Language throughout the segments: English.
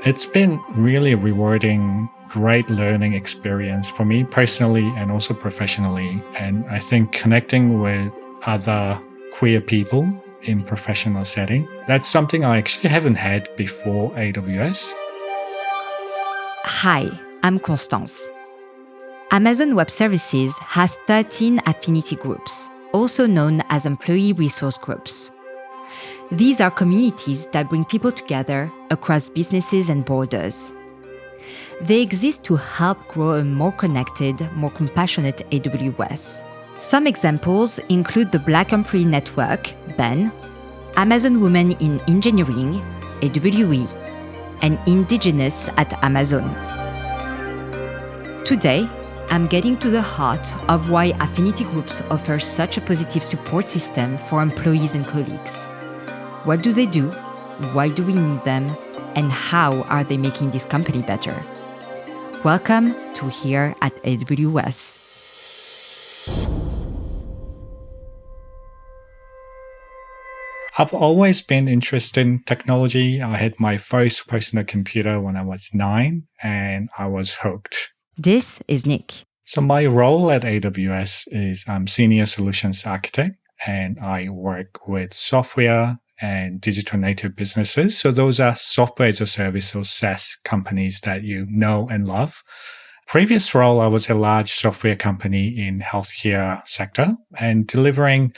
It's been really rewarding, great learning experience for me personally and also professionally. And I think connecting with other queer people in professional setting, that's something I actually haven't had before AWS. Hi, I'm Constance. Amazon Web Services has 13 affinity groups, also known as employee resource groups. These are communities that bring people together across businesses and borders. They exist to help grow a more connected, more compassionate AWS. Some examples include the Black Employee Network, BEN, Amazon Women in Engineering, AWE, and Indigenous at Amazon. Today, I'm getting to the heart of why affinity groups offer such a positive support system for employees and colleagues. What do they do? Why do we need them? And how are they making this company better? Welcome to Here at AWS. I've always been interested in technology. I had my first personal computer when I was 9 and I was hooked. This is Nick. So my role at AWS is I'm Senior Solutions Architect and I work with software and digital native businesses. So those are software as a service or SaaS companies that you know and love. Previous role, I was a large software company in healthcare sector and delivering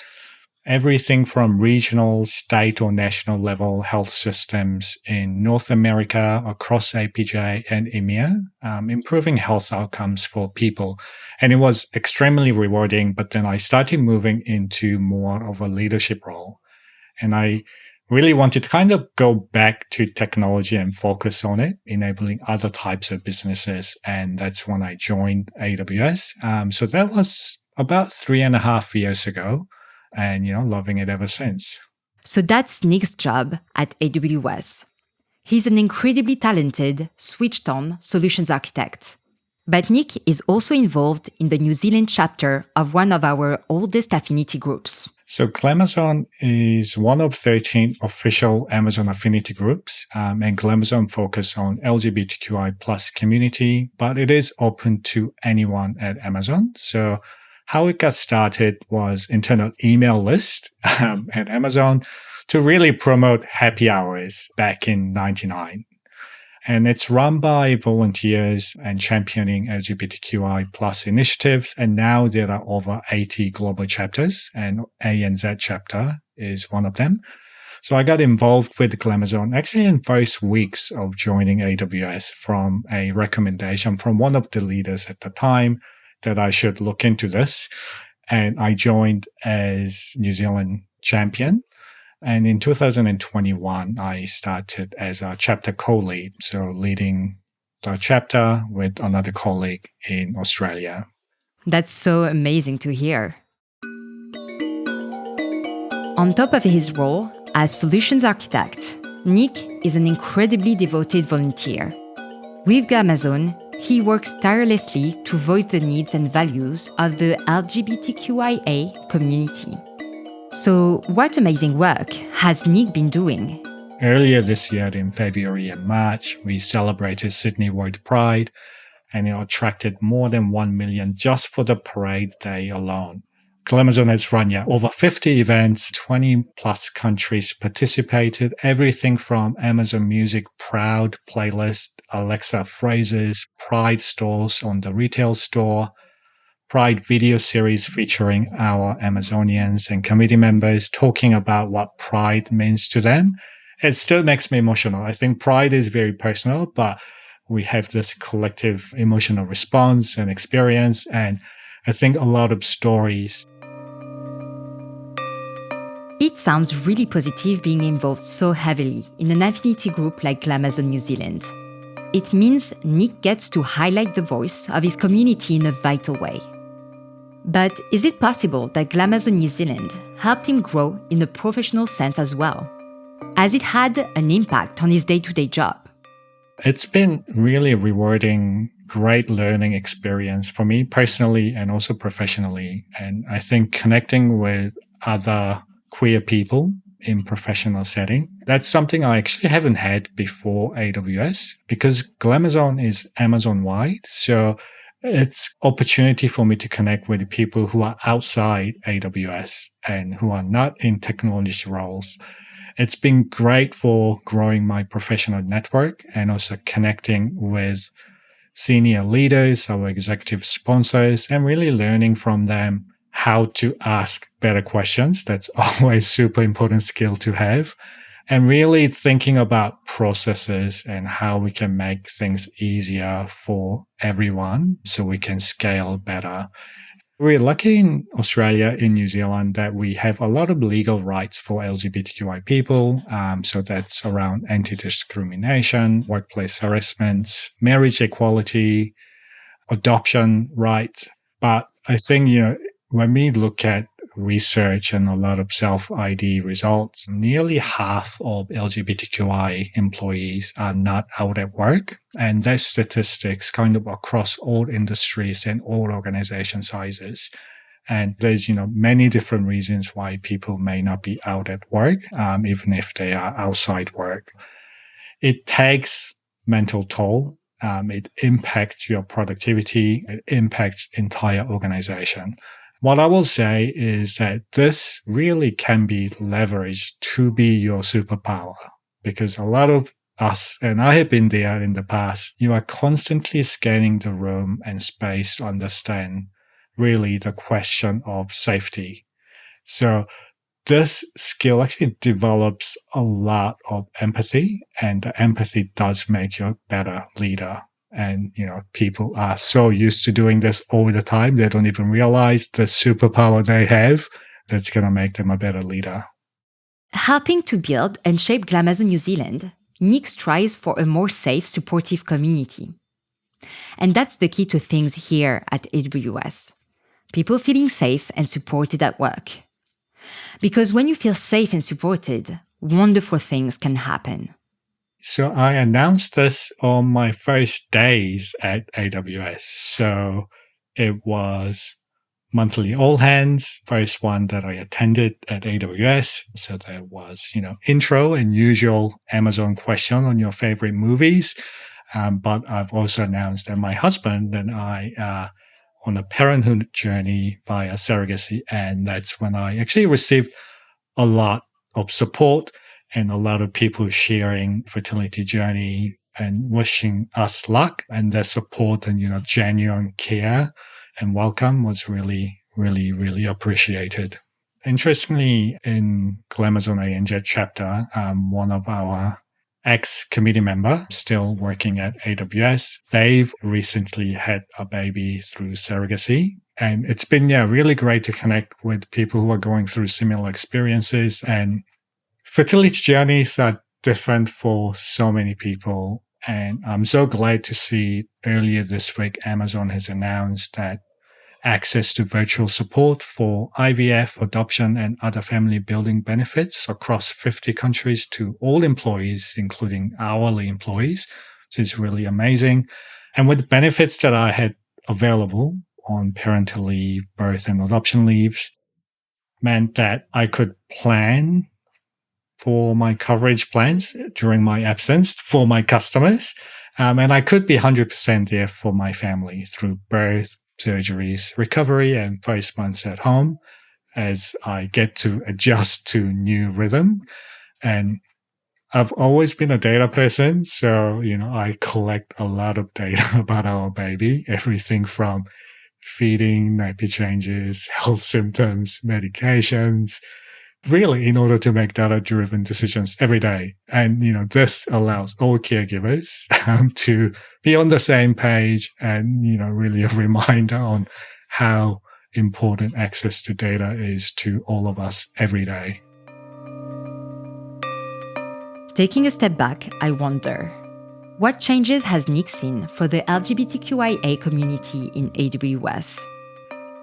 everything from regional, state or national level health systems in North America, across APJ and EMEA, improving health outcomes for people. And it was extremely rewarding, but then I started moving into more of a leadership role. And I really wanted to kind of go back to technology and focus on it, enabling other types of businesses. And that's when I joined AWS. So that was about 3.5 years ago. And, loving it ever since. So that's Nick's job at AWS. He's an incredibly talented, switched-on solutions architect. But Nick is also involved in the New Zealand chapter of one of our oldest affinity groups. So Glamazon is one of 13 official Amazon affinity groups, and Glamazon focus on LGBTQI plus community, but it is open to anyone at Amazon. So how it got started was internal email list at Amazon to really promote happy hours back in 99. And it's run by volunteers and championing LGBTQI plus initiatives. And now there are over 80 global chapters and ANZ chapter is one of them. So I got involved with Glamazon actually in first weeks of joining AWS from a recommendation from one of the leaders at the time that I should look into this. And I joined as New Zealand champion. And in 2021, I started as a chapter co-lead, so leading the chapter with another colleague in Australia. That's so amazing to hear. On top of his role as solutions architect, Nick is an incredibly devoted volunteer. With Glamazon, he works tirelessly to voice the needs and values of the LGBTQIA community. So, what amazing work has Nick been doing? Earlier this year in February and March, we celebrated Sydney World Pride, and it attracted more than 1 million just for the parade day alone. Glamazon has run over 50 events, 20 plus countries participated, everything from Amazon Music Proud playlist, Alexa phrases, Pride stores on the retail store, Pride video series featuring our Amazonians and committee members talking about what Pride means to them. It still makes me emotional. I think Pride is very personal, but we have this collective emotional response and experience, and I think a lot of stories. It sounds really positive being involved so heavily in an affinity group like Glamazon New Zealand. It means Nick gets to highlight the voice of his community in a vital way. But is it possible that Glamazon New Zealand helped him grow in a professional sense as well? Has it had an impact on his day-to-day job? It's been really rewarding, great learning experience for me personally and also professionally. And I think connecting with other queer people in professional setting. That's something I actually haven't had before AWS because Glamazon is Amazon wide. So it's opportunity for me to connect with people who are outside AWS and who are not in technology roles. It's been great for growing my professional network and also connecting with senior leaders, our executive sponsors, and really learning from them how to ask better questions. That's always super important skill to have. And really thinking about processes and how we can make things easier for everyone so we can scale better. We're lucky in Australia, in New Zealand, that we have a lot of legal rights for LGBTQI people. So that's around anti-discrimination, workplace harassment, marriage equality, adoption rights. But I think, when we look at research and a lot of self-ID results, nearly half of LGBTQI employees are not out at work. And that's statistics kind of across all industries and all organization sizes. And there's, many different reasons why people may not be out at work, even if they are outside work. It takes mental toll. It impacts your productivity. It impacts entire organization. What I will say is that this really can be leveraged to be your superpower because a lot of us, and I have been there in the past, you are constantly scanning the room and space to understand really the question of safety. So this skill actually develops a lot of empathy, and the empathy does make you a better leader. And, people are so used to doing this all the time, they don't even realize the superpower they have that's going to make them a better leader. Helping to build and shape Glamazon New Zealand, Nick strives for a more safe, supportive community. And that's the key to things here at AWS. People feeling safe and supported at work. Because when you feel safe and supported, wonderful things can happen. So I announced this on my first days at AWS. So it was monthly all hands, first one that I attended at AWS. So there was, intro and usual Amazon question on your favorite movies. But I've also announced that my husband and I are on a parenthood journey via surrogacy. And that's when I actually received a lot of support and a lot of people sharing fertility journey and wishing us luck. And their support and, genuine care and welcome was really, really, really appreciated. Interestingly, in Glamazon ANZ chapter, one of our ex-committee member still working at AWS, they've recently had a baby through surrogacy. And it's been, really great to connect with people who are going through similar experiences. And fertility journeys are different for so many people. And I'm so glad to see earlier this week, Amazon has announced that access to virtual support for IVF, adoption, and other family building benefits across 50 countries to all employees, including hourly employees. So it's really amazing. And with the benefits that I had available on parental leave, birth and adoption leaves, meant that I could plan for my coverage plans during my absence for my customers. And I could be 100% there for my family through birth, surgeries, recovery, and first months at home as I get to adjust to new rhythm. And I've always been a data person. So, I collect a lot of data about our baby, everything from feeding, nappy changes, health symptoms, medications, really in order to make data-driven decisions every day. And, this allows all caregivers to be on the same page and, really a reminder on how important access to data is to all of us every day. Taking a step back, I wonder, what changes has Nick seen for the LGBTQIA community in AWS?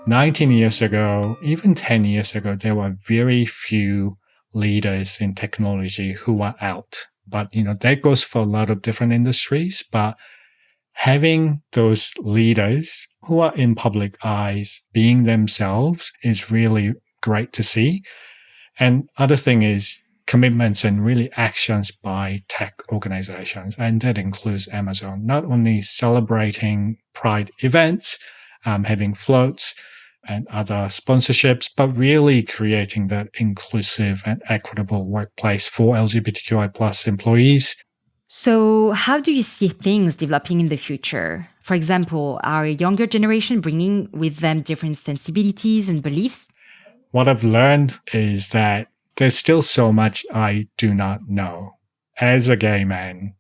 19 years ago, even 10 years ago, there were very few leaders in technology who were out. But, that goes for a lot of different industries. But having those leaders who are in public eyes being themselves is really great to see. And other thing is commitments and really actions by tech organizations. And that includes Amazon, not only celebrating Pride events, having floats and other sponsorships, but really creating that inclusive and equitable workplace for LGBTQI plus employees. So, how do you see things developing in the future? For example, are a younger generation bringing with them different sensibilities and beliefs? What I've learned is that there's still so much I do not know. As a gay man,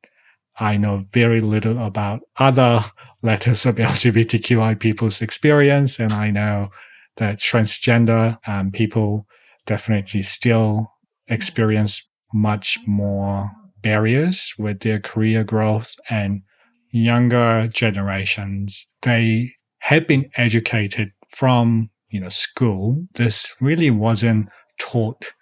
I know very little about other letters of LGBTQI people's experience, and I know that transgender people definitely still experience much more barriers with their career growth, and younger generations, they have been educated from school. This really wasn't taught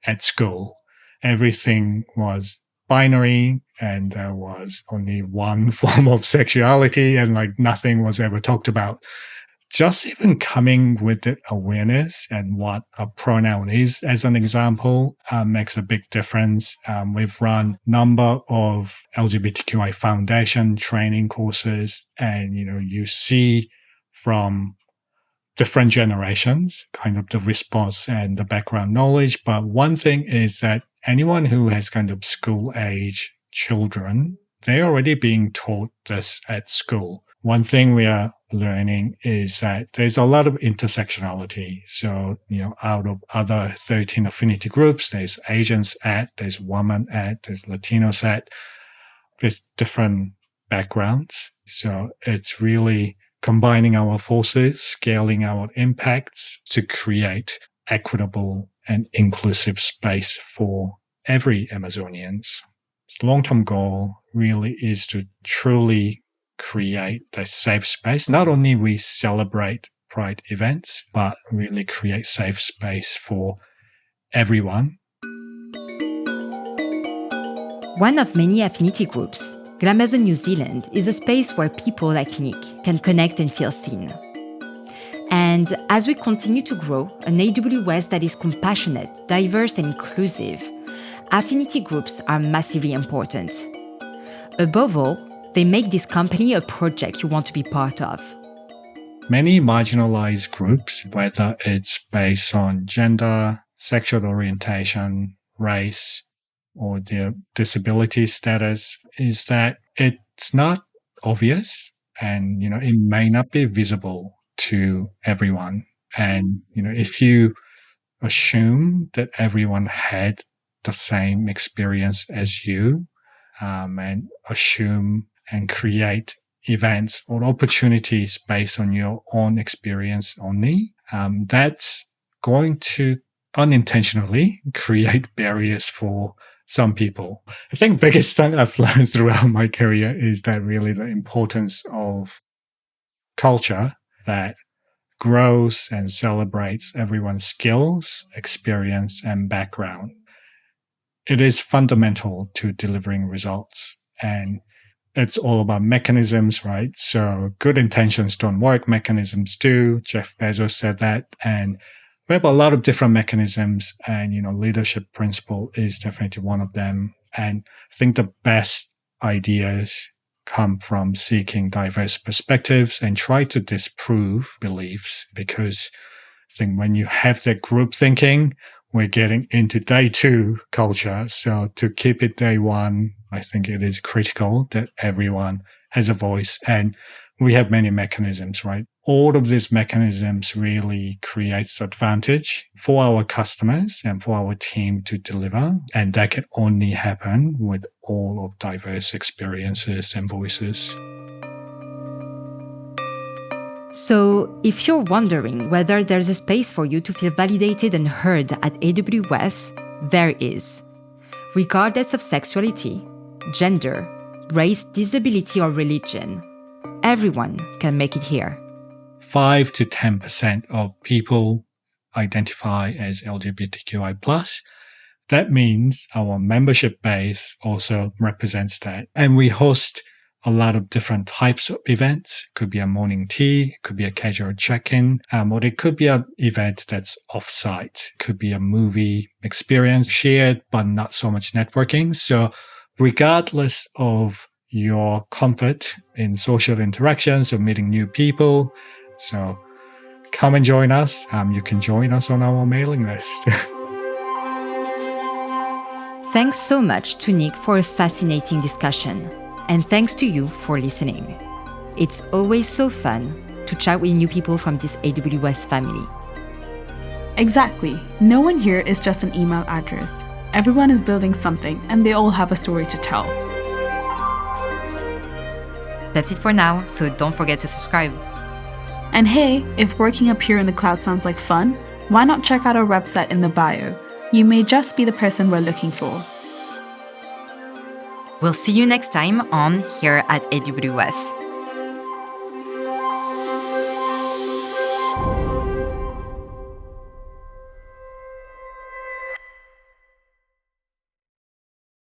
at school. Everything was binary, and there was only one form of sexuality, and nothing was ever talked about. Just even coming with the awareness and what a pronoun is, as an example, makes a big difference. We've run a number of LGBTQI foundation training courses, and you see from different generations, kind of the response and the background knowledge. But one thing is that anyone who has kind of school age children, they're already being taught this at school. One thing we are learning is that there's a lot of intersectionality. So, out of other 13 affinity groups, there's Asians there's women there's Latinos there's different backgrounds. So it's really combining our forces, scaling our impacts to create equitable and inclusive space for every Amazonians. The long-term goal really is to truly create a safe space. Not only we celebrate Pride events, but really create safe space for everyone. One of many affinity groups, Glamazon New Zealand is a space where people like Nick can connect and feel seen. And as we continue to grow an AWS that is compassionate, diverse, and inclusive, affinity groups are massively important. Above all, they make this company a project you want to be part of. Many marginalized groups, whether it's based on gender, sexual orientation, race, or their disability status, is that it's not obvious, and it may not be visible to everyone. And if you assume that everyone had the same experience as you, and assume and create events or opportunities based on your own experience only, that's going to unintentionally create barriers for some people. I think biggest thing I've learned throughout my career is that really the importance of culture that grows and celebrates everyone's skills, experience, and background. It is fundamental to delivering results, and it's all about mechanisms, right? So good intentions don't work, mechanisms do. Jeff Bezos said that, and we have a lot of different mechanisms, and leadership principle is definitely one of them. And I think the best ideas come from seeking diverse perspectives and try to disprove beliefs, because I think when you have that group thinking, we're getting into day 2 culture. So to keep it day 1, I think it is critical that everyone has a voice, and we have many mechanisms, right? All of these mechanisms really creates advantage for our customers and for our team to deliver. And that can only happen with all of diverse experiences and voices. So, if you're wondering whether there's a space for you to feel validated and heard at AWS, there is. Regardless of sexuality, gender, race, disability, or religion, everyone can make it here. 5 to 10% of people identify as LGBTQI+. That means our membership base also represents that. And we host a lot of different types of events. It could be a morning tea, it could be a casual check-in, or it could be an event that's off-site. It could be a movie experience shared, but not so much networking. So regardless of your comfort in social interactions or meeting new people, so come and join us. You can join us on our mailing list. Thanks so much to Nick for a fascinating discussion. And thanks to you for listening. It's always so fun to chat with new people from this AWS family. Exactly. No one here is just an email address. Everyone is building something, and they all have a story to tell. That's it for now, so don't forget to subscribe. And hey, if working up here in the cloud sounds like fun, why not check out our website in the bio? You may just be the person we're looking for. We'll see you next time on Here at AWS.